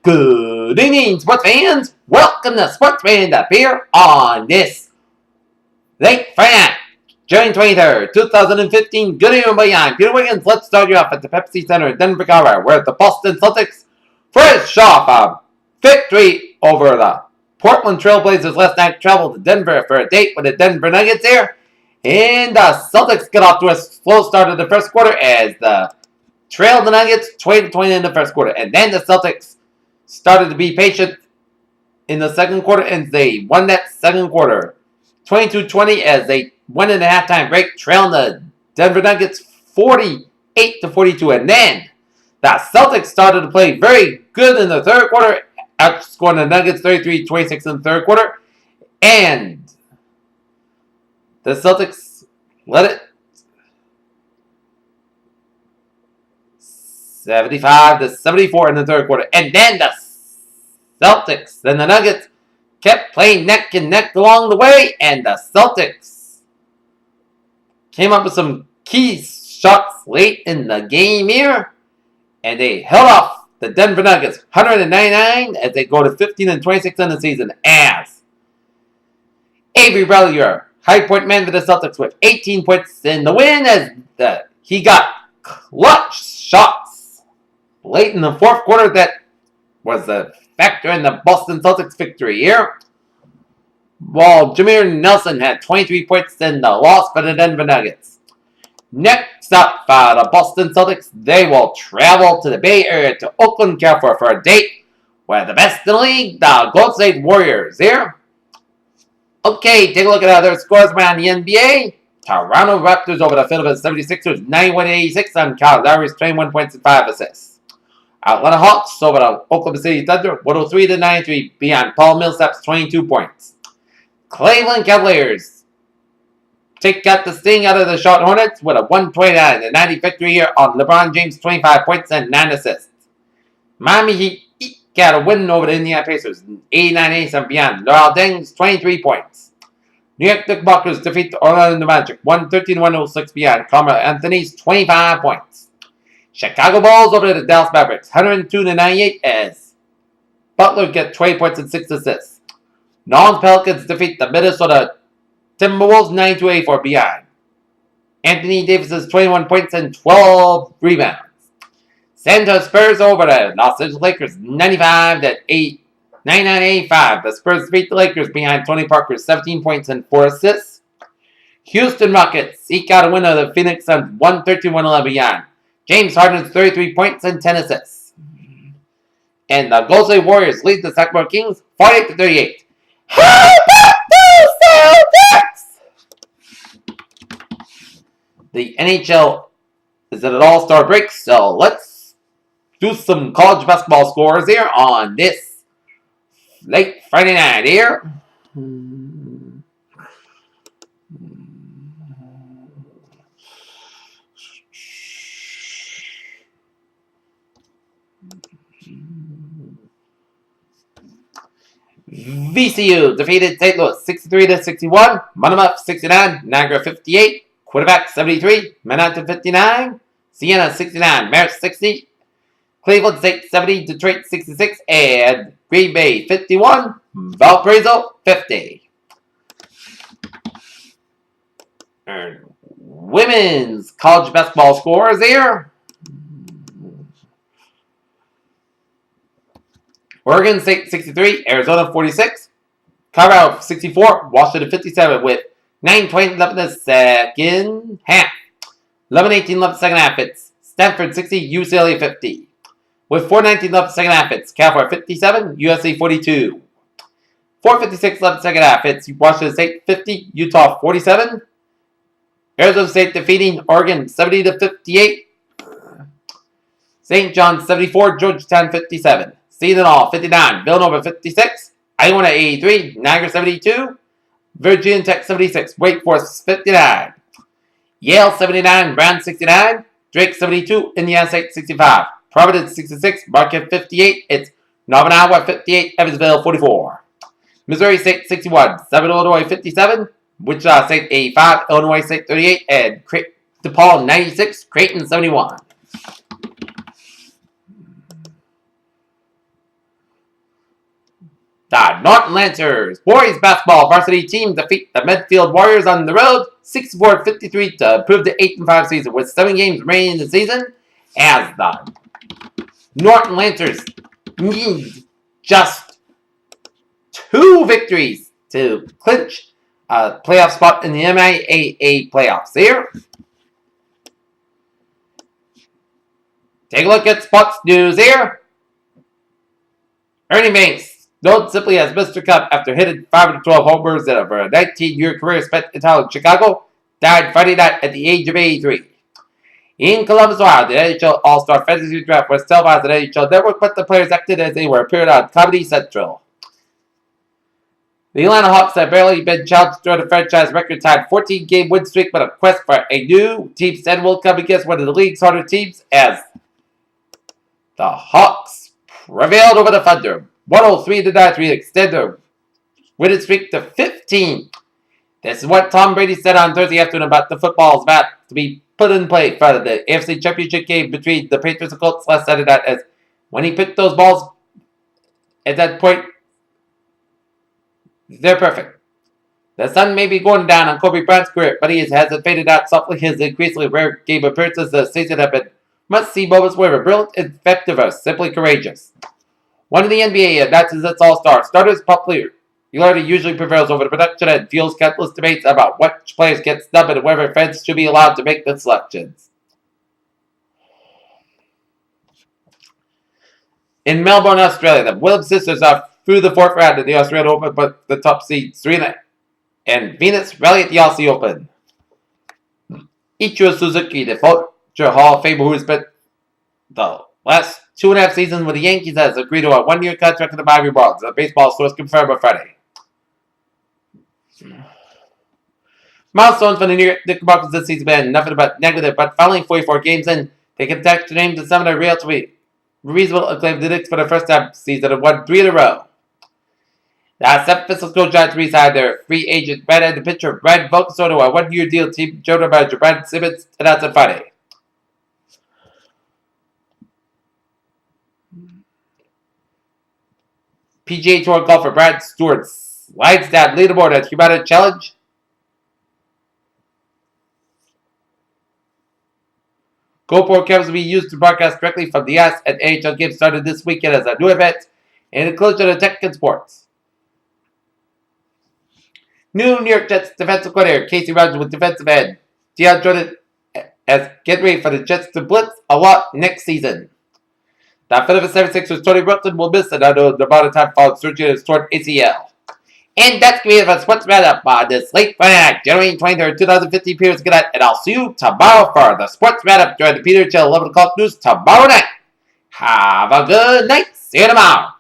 Good evening, sports fans. Welcome to Sports Fans Up here on this late Friday night, June 23rd, 2015. Good evening, everybody. I'm Peter Wiggins. Let's start you off at the Pepsi Center in Denver, Colorado, where the Boston Celtics fresh off a victory over the Portland Trail Blazers last night, traveled to Denver for a date with the Denver Nuggets here. And the Celtics get off to a slow start in the first quarter as the trailed the Nuggets 20-20 in the first quarter. And then the Celtics started to be patient in the second quarter, and they won that second quarter 22-20 as they went into halftime break, trailing the Denver Nuggets 48-42. And then the Celtics started to play very good in the third quarter, outscoring the Nuggets 33-26 in the third quarter. And the Celtics led it 75-74 in the third quarter. And then the Nuggets kept playing neck and neck along the way, and the Celtics came up with some key shots late in the game here, and they held off the Denver Nuggets 199 as they go to 15-26 in the season, as Avery Bradley, your high point man for the Celtics, with 18 points in the win, as he got clutch shots late in the fourth quarter that was the factor in the Boston Celtics victory here. While Jameer Nelson had 23 points in the loss for the Denver Nuggets. Next up, the Boston Celtics, they will travel to the Bay Area to Oakland, California for a date with the best in the league, the Golden State Warriors here. Okay, take a look at other scores around the NBA. Toronto Raptors over the Philadelphia 76ers, 91-86 on Kyle Lowry's 21 points and 5 assists. Atlanta Hawks over the Oklahoma City Thunder, 103-93 beyond Paul Millsap's 22 points. Cleveland Cavaliers take out the sting out of the Charlotte Hornets with a 129-90 victory here on LeBron James' 25 points and 9 assists. Miami Heat got a win over the Indiana Pacers, 89-87 beyond Laurel Deng's 23 points. New York Knickerbockers defeat the Orlando Magic, 113-106 beyond Carmelo Anthony's 25 points. Chicago Bulls over the Dallas Mavericks, 102-98 as Butler gets 20 points and 6 assists. New Orleans Pelicans defeat the Minnesota Timberwolves 92-84 beyond Anthony Davis's 21 points and 12 rebounds. San Antonio Spurs over the Los Angeles Lakers 99-85. The Spurs defeat the Lakers behind Tony Parker's 17 points and 4 assists. Houston Rockets eke out a win over the Phoenix Suns 113-111 beyond James Harden's 33 points and 10 assists. And the Golden State Warriors lead the Sacramento Kings 48-38. How about those Celtics? The NHL is at an all-star break, so let's do some college basketball scores here on this late Friday night here. VCU defeated St. Louis 63-61. Monmouth 69. Niagara 58. Quinnipiac 73. Manhattan 59. Siena 69. Merritt 60. Cleveland State 70. Detroit 66. And Green Bay 51. Valparaiso 50. And women's college basketball scores here. Oregon State 63, Arizona 46, Colorado 64, Washington 57 with 9:20 left in the second half. 11:18 left in the second half, it's Stanford 60, UCLA 50. With 4:19 left in the second half, it's California 57, USC 42. 4:56 left in the second half, it's Washington State 50, Utah 47. Arizona State defeating Oregon 70-58. St. John's 74, Georgetown 57. Seton Hall 59, Villanova 56, Iona 83, Niagara 72, Virginia Tech 76, Wake Forest 59, Yale 79, Brown 69, Drake 72, Indiana State 65, Providence 66, Marquette 58, it's Northern Iowa 58, Evansville 44, Missouri State 61, Southern Illinois 57, Wichita State 85, Illinois State 38, and DePaul 96, Creighton 71. The Norton Lancers boys basketball varsity team defeat the Medfield Warriors on the road 64-53 to improve the 8-5 season with 7 games remaining in the season, as the Norton Lancers need just 2 victories to clinch a playoff spot in the MIAA playoffs. Here, take a look at sports news here. Ernie Banks, known simply as Mr. Cup after hitting 5 of 12 homers over a 19-year career spent in town in Chicago, died Friday night at the age of 83. In Columbus, Ohio, the NHL All-Star Fantasy Draft was televised on NHL Network, but the players acted as they were appearing on Comedy Central. The Atlanta Hawks have barely been challenged through the franchise record-tied 14-game win streak, but a quest for a new team stand will come against one of the league's harder teams as the Hawks prevailed over the Thunder 103-93 to extend their winning streak to 15. This is what Tom Brady said on Thursday afternoon about the footballs about to be put in play for the AFC Championship game between the Patriots and Colts last Saturday night, as when he picked those balls at that point, they're perfect. The sun may be going down on Kobe Bryant's career, but he hasn't faded out softly. His increasingly rare game appearances this season have been must-see moments where brilliant, effective, or simply courageous. One of the NBA announces its all-star starters popularity usually prevails over the production and fuels countless debates about which players get snubbed and whether fans should be allowed to make the selections. In Melbourne, Australia, the Williams sisters are through the 4th round of the Australian Open, but the top seeds Serena and Venus rally at the Aussie Open. Ichiro Suzuki, the future Hall of Famer who has spent the last 2.5 seasons with the Yankees, has agreed to a 1-year contract with the Miami Marlins, a baseball source confirmed on Friday. Milestones for the New York Knickerbockers this season have been nothing but negative, but following 44 games in, they can tech to name to some of their relatively reasonable acclaim the Knicks for the first time season and won 3 in a row. The San Francisco Giants re-signed their free agent right-handed pitcher Brad Volkso to a 1-year deal. Team general manager Brad Simmons announced on Friday. PGA Tour golfer Brad Stewart slides down leaderboard at Humana Challenge. GoPro cameras will be used to broadcast directly from the ice at NHL games started this weekend as a new event and inclusion of tech and sports. New New York Jets defensive coordinator Casey Rogers with defensive end Deion Jordan as get ready for the Jets to blitz a lot next season. The Philadelphia 76ers Tony Brooklyn will miss another amount of time following surgery of his torn ACL. And that's going to be the Sports Roundup on this late Friday night, January 23rd, 2015. Good night, and I'll see you tomorrow for the Sports Roundup during the Peter Chill 11 o'clock news tomorrow night. Have a good night. See you tomorrow.